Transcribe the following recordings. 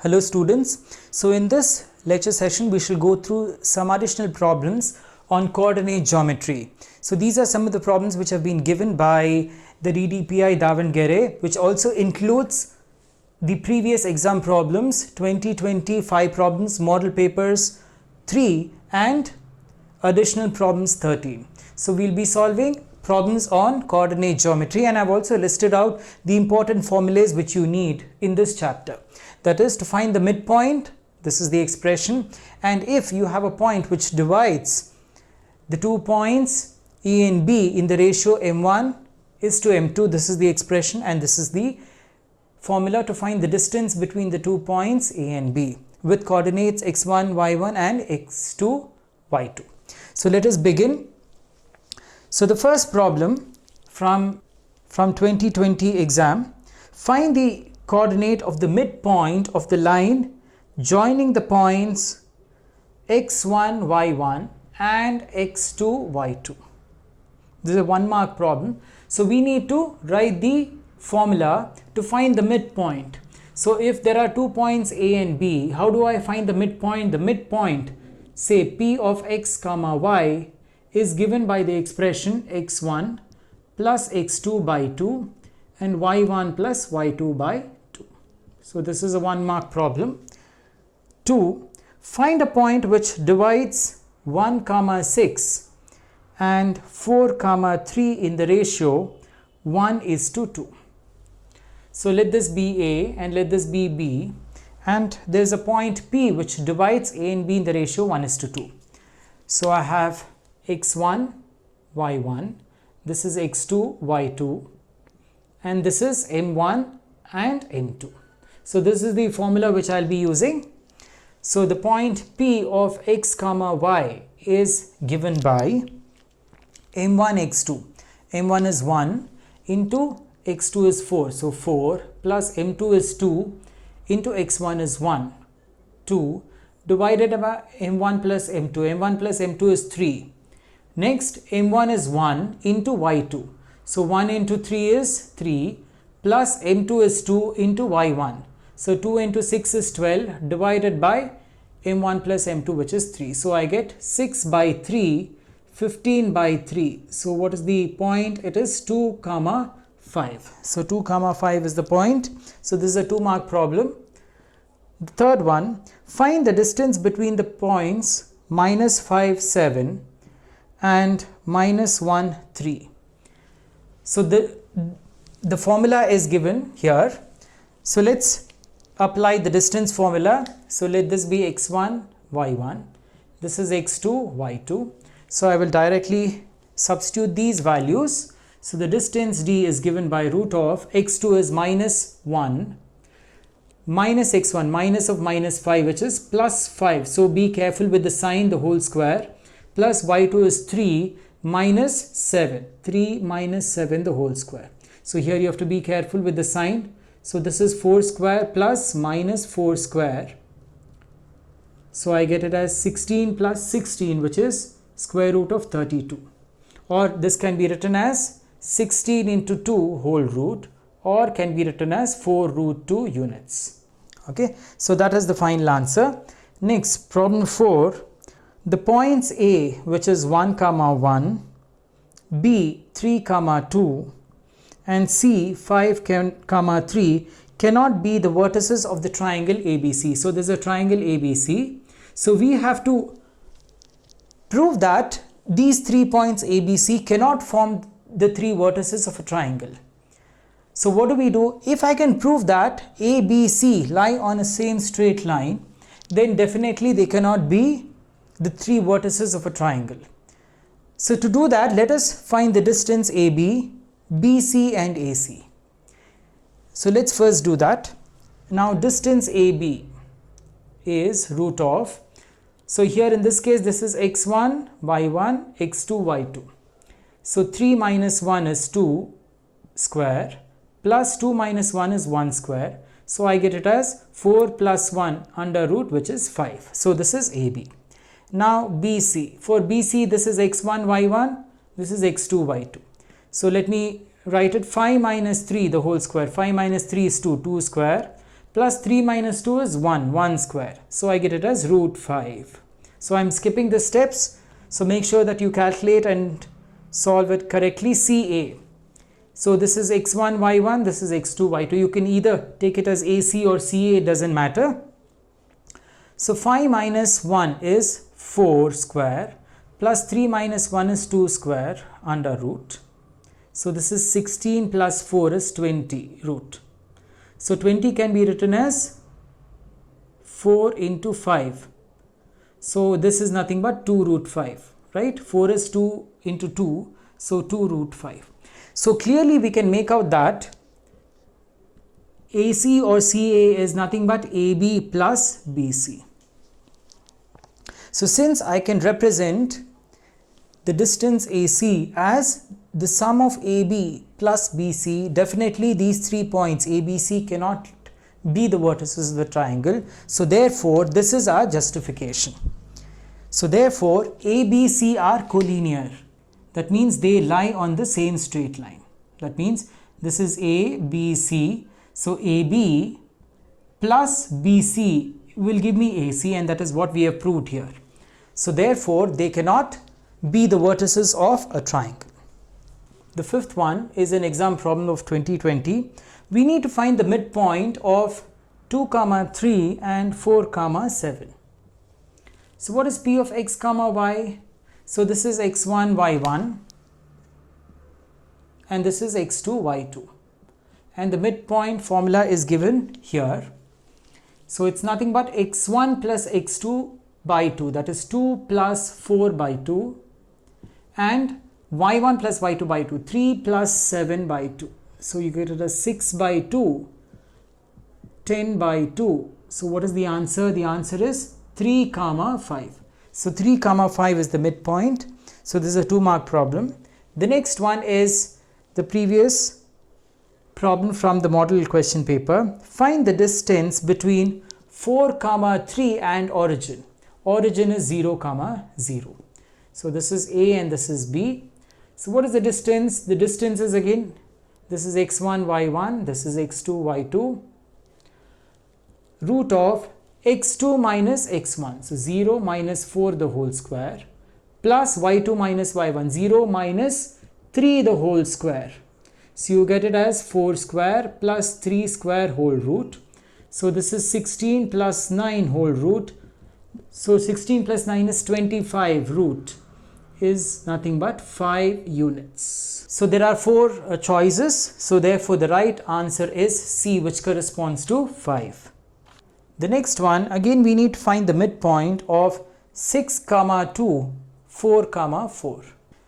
Hello students. So in this lecture session we shall go through some additional problems on coordinate geometry. So these are some of the problems which have been given by the DDPI Davangere, which also includes the previous exam problems 2025 problems, model papers 3 and additional problems 13. So we'll be solving problems on coordinate geometry, and I've also listed out the important formulas which you need in this chapter. That is to find the midpoint, this is the expression, and if you have a point which divides the 2 points A and B in the ratio m1 is to m2, this is the expression, and this is the formula to find the distance between the 2 points A and B with coordinates x1, y1 and x2, y2. So let us begin. So the first problem from 2020 exam, find the coordinate of the midpoint of the line joining the points x1, y1 and x2, y2. This is a 1 mark problem. So we need to write the formula to find the midpoint. So if there are 2 points A and B, how do I find the midpoint? The midpoint, say P of x comma y, is given by the expression x1 plus x2 by 2 and y1 plus y2 by 2. So this is a 1 mark problem. 2. Find a point which divides 1 comma 6 and 4 comma 3 in the ratio 1 is to 2. So let this be A and let this be B, and there is a point P which divides A and B in the ratio 1 is to 2. So I have x1, y1, this is x2, y2, and this is m1 and m2. So this is the formula which I'll be using. So the point P of x comma y is given by m1 x2. m1 is 1 into x2 is 4. So 4 plus m2 is 2 into x1 is 1. 2 divided by m1 plus m2. m1 plus m2 is 3. Next, m1 is 1 into y2. So 1 into 3 is 3 plus m2 is 2 into y1. So 2 into 6 is 12 divided by m1 plus m2, which is 3. So I get 6 by 3, 15 by 3. So what is the point? It is 2 comma 5. So 2 comma 5 is the point. So this is a 2 mark problem. The third one, find the distance between the points minus 5, 7 and minus 1, 3. So the formula is given here. So let's apply the distance formula. So let this be x1, y1. This is x2, y2. So I will directly substitute these values. So the distance d is given by root of x2 is minus 1 minus x1, minus of minus 5, which is plus 5. So be careful with the sign, the whole square, plus y2 is 3 minus 7. 3 minus 7 the whole square. So here you have to be careful with the sign. So this is 4 square plus minus 4 square. So I get it as 16 plus 16, which is square root of 32. Or this can be written as 16 into 2 whole root, or can be written as 4 root 2 units. Okay, so that is the final answer. Next, problem 4. The points A, which is 1 comma 1, B 3 comma 2 and C 5 comma 3 cannot be the vertices of the triangle ABC. So there's a triangle ABC. So we have to prove that these 3 points ABC cannot form the 3 vertices of a triangle. So what do we do? If I can prove that ABC lie on a same straight line, then definitely they cannot be the 3 vertices of a triangle. So to do that, let us find the distance AB, BC and AC. So let's first do that. Now distance AB is root of, so here in this case this is x1, y1, x2, y2. So 3 minus 1 is 2 square plus 2 minus 1 is 1 square. So I get it as 4 plus 1 under root, which is 5. So this is AB. Now BC. For BC, this is x1, y1, this is x2, y2. So let me write it 5 minus 3 the whole square. 5 minus 3 is 2, 2 square plus 3 minus 2 is 1 square. So I get it as root 5. So I'm skipping the steps. So make sure that you calculate and solve it correctly. CA. So this is x1, y1, this is x2, y2. You can either take it as AC or CA, it doesn't matter. So 5 minus 1 is 4 square, plus 3 minus 1 is 2 square under root. So this is 16 plus 4 is 20 root. So 20 can be written as 4 into 5. So this is nothing but 2 root 5, right? 4 is 2 into 2, so 2 root 5. So clearly we can make out that AC or CA is nothing but AB plus BC. So since I can represent the distance AC as the sum of AB plus BC, definitely these 3 points ABC cannot be the vertices of the triangle. So therefore this is our justification. So therefore ABC are collinear. That means they lie on the same straight line. That means this is ABC. So AB plus BC will give me AC, and that is what we have proved here. So therefore they cannot be the vertices of a triangle. The fifth one is an exam problem of 2020. We need to find the midpoint of 2, 3 and 4, 7. So what is P of x, y? So this is x1, y1 and this is x2, y2. And the midpoint formula is given here. So it's nothing but x1 plus x2 by 2, that is 2 plus 4 by 2, and y1 plus y2 by 2, 3 plus 7 by 2. So you get it as 6 by 2, 10 by 2. So what is the answer? The answer is 3, 5. So 3, 5 is the midpoint. So this is a 2-mark problem. The next one is the previous problem from the model question paper. Find the distance between 4, 3 and origin. Origin is 0, 0. So this is A and this is B. So what is the distance? The distance is again, this is x1, y1, this is x2, y2. Root of x2 minus x1, so 0 minus 4 the whole square, plus y2 minus y1, 0 minus 3 the whole square. So you get it as 4 square plus 3 square whole root. So this is 16 plus 9 whole root. So 16 plus 9 is 25 root is nothing but 5 units. So there are 4 choices. So therefore the right answer is C, which corresponds to 5. The next one, again we need to find the midpoint of 6, 2, 4, 4.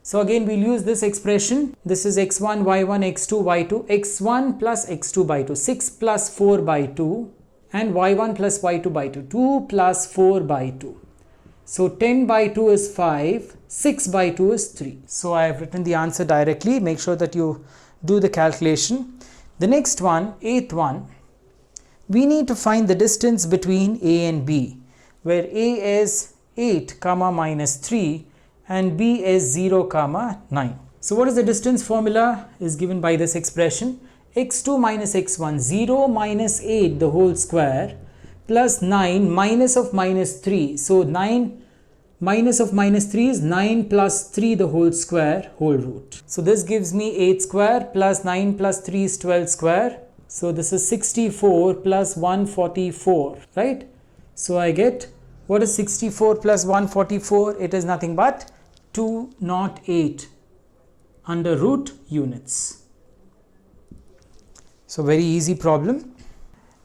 So again we'll use this expression. This is x1, y1, x2, y2, x1 plus x2 by 2, 6 plus 4 by 2, and y1 plus y2 by 2, 2 plus 4 by 2. So 10 by 2 is 5, 6 by 2 is 3. So I have written the answer directly. Make sure that you do the calculation. The next one, 8th one, we need to find the distance between A and B, where A is 8, minus 3 and B is 0, 9. So what is the distance formula is given by this expression? x2 minus x1, 0 minus 8 the whole square plus 9 minus of minus 3. So 9 minus of minus 3 is 9 plus 3 the whole square whole root. So this gives me 8 square plus 9 plus 3 is 12 square. So this is 64 plus 144, right? So I get, what is 64 plus 144? It is nothing but 208 under root units. So very easy problem.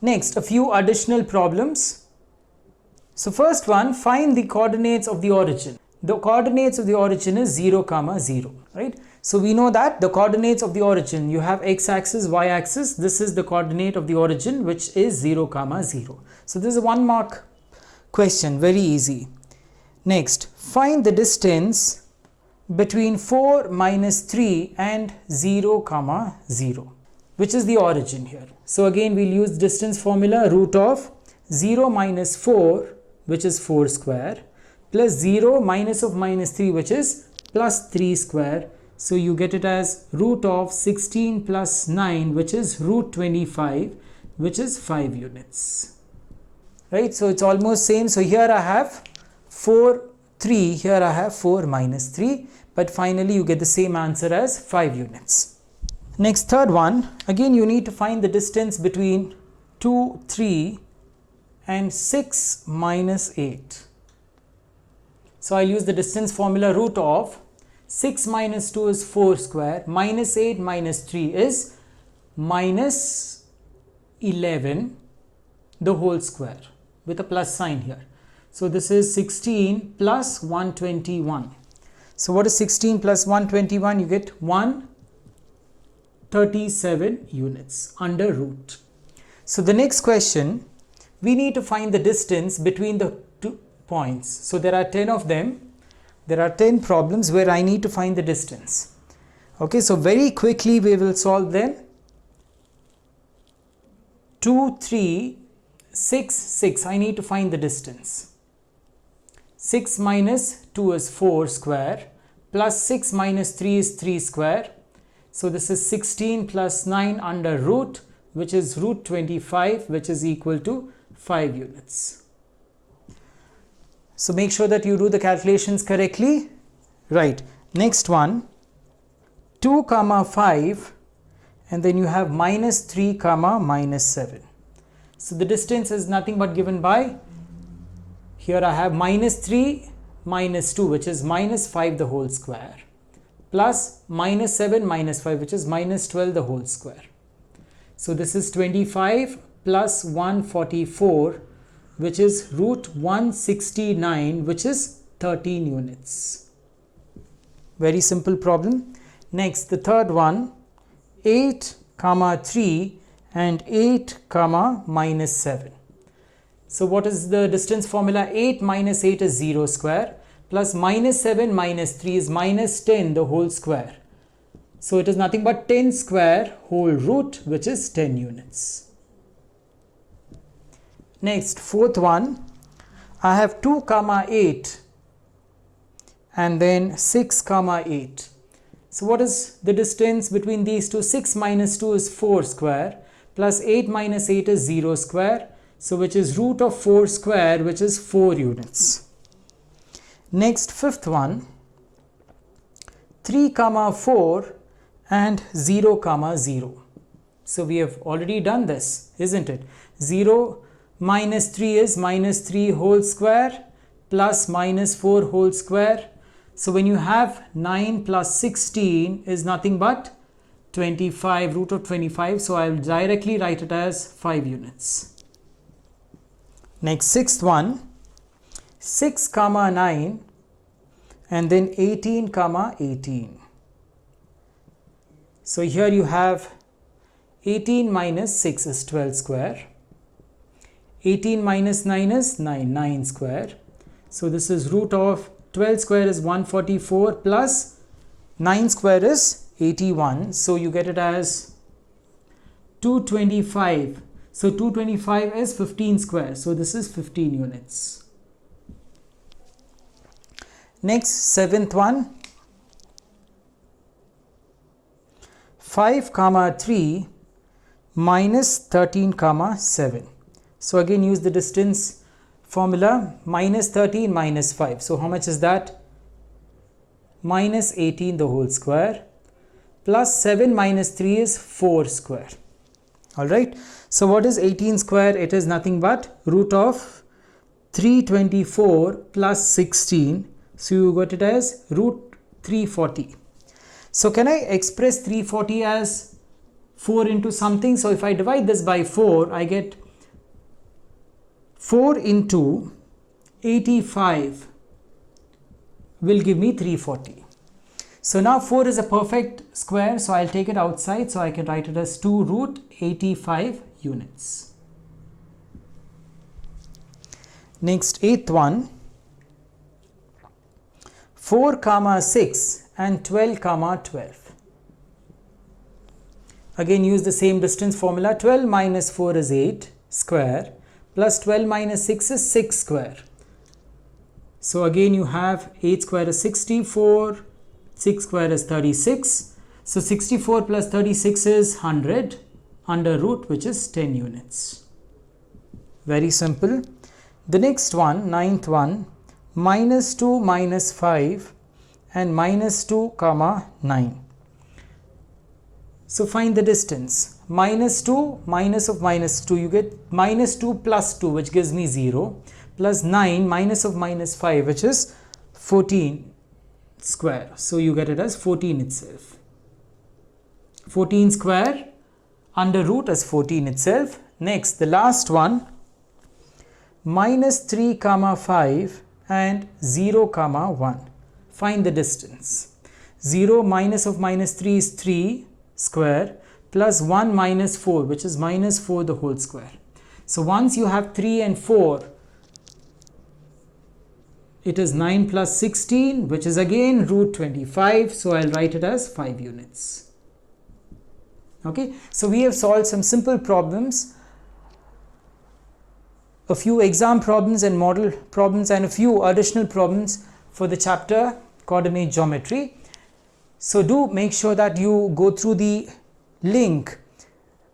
Next, a few additional problems. So first one, find the coordinates of the origin. The coordinates of the origin is 0, 0, right? So we know that the coordinates of the origin, you have x-axis, y-axis. This is the coordinate of the origin, which is 0, 0. So this is a 1-mark question, very easy. Next, find the distance between 4 minus 3 and 0, 0, which is the origin here. So again, we'll use distance formula, root of 0 minus 4, which is 4 square, plus 0 minus of minus 3, which is plus 3 square. So you get it as root of 16 plus 9, which is root 25, which is 5 units. Right, so it's almost same. So here I have 4, 3, here I have 4 minus 3, but finally you get the same answer as 5 units. Next, third one, again you need to find the distance between 2, 3 and 6 minus 8. So I'll use the distance formula. Root of 6 minus 2 is 4 square, minus 8 minus 3 is minus 11 the whole square with a plus sign here. So this is 16 plus 121. So what is 16 plus 121? You get 137 units under root. So the next question, we need to find the distance between the 2 points. So there are 10 of them. There are 10 problems where I need to find the distance. Okay, so very quickly we will solve them. 2, 3, 6, 6. I need to find the distance. 6 minus 2 is 4 square, plus 6 minus 3 is 3 square. So this is 16 plus 9 under root, which is root 25, which is equal to 5 units. So make sure that you do the calculations correctly. Right, next one, 2 comma 5, and then you have minus 3 comma minus 7. So the distance is nothing but given by, here I have minus 3 minus 2, which is minus 5 the whole square, plus minus 7 minus 5, which is minus 12 the whole square. So this is 25 plus 144, which is root 169, which is 13 units. Very simple problem. Next, the third one, 8 comma 3 and 8 comma minus 7. So what is the distance formula? 8 minus 8 is 0 square, plus minus 7 minus 3 is minus 10 the whole square. So it is nothing but 10 square whole root, which is 10 units. Next, fourth one, I have 2 comma 8 and then 6 comma 8. So what is the distance between these two? 6 minus 2 is 4 square, plus 8 minus 8 is 0 square. So which is root of 4 square, which is 4 units. Next, fifth one, 3 comma 4 and 0 comma 0. So we have already done this, isn't it? 0 minus 3 is minus 3 whole square plus minus 4 whole square. So when you have 9 plus 16 is nothing but 25, root of 25. So I will directly write it as 5 units. Next, sixth one, 6 comma 9 and then 18 comma 18. So here you have 18 minus 6 is 12 square. 18 minus 9 is 9 square. So this is root of 12 square is 144 plus 9 square is 81. So you get it as 225. So 225 is 15 square. So this is 15 units. Next, seventh one, 5 comma 3 minus 13 comma 7. So again use the distance formula, minus 13 minus 5. So how much is that? Minus 18 the whole square, plus 7 minus 3 is 4 square. Alright, so what is 18 square? It is nothing but root of 324 plus 16. So you got it as root 340. So can I express 340 as 4 into something? So if I divide this by 4, I get 4 into 85 will give me 340. So now 4 is a perfect square, so I'll take it outside, so I can write it as 2 root 85 units. Next, eighth one, 4 comma 6 and 12 comma 12. Again use the same distance formula. 12 minus 4 is 8 square, plus 12 minus 6 is 6 square. So again you have 8 square is 64, 6 square is 36. So 64 plus 36 is 100. under root, which is 10 units. Very simple. The next one, ninth one, minus 2 minus 5 and minus 2 comma 9. So find the distance. Minus 2 minus of minus 2, you get minus 2 plus 2, which gives me 0, plus 9 minus of minus 5, which is 14 square. So you get it as 14 itself. 14 square under root as 14 itself. Next, the last one, minus 3 comma 5 and 0 comma 1. Find the distance. 0 minus of minus 3 is 3 square plus 1 minus 4, which is minus 4 the whole square. So once you have 3 and 4, it is 9 plus 16, which is again root 25. So I'll write it as 5 units. Okay, so we have solved some simple problems, a few exam problems and model problems, and a few additional problems for the chapter coordinate geometry. So do make sure that you go through the link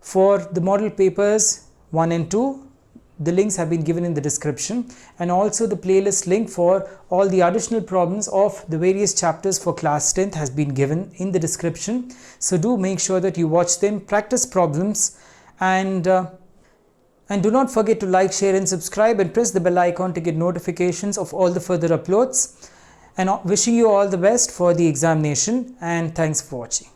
for the model papers 1 and 2. The links have been given in the description, and also the playlist link for all the additional problems of the various chapters for class 10th has been given in the description. So do make sure that you watch them, practice problems, and do not forget to like, share and subscribe, and press the bell icon to get notifications of all the further uploads. And wishing you all the best for the examination, and thanks for watching.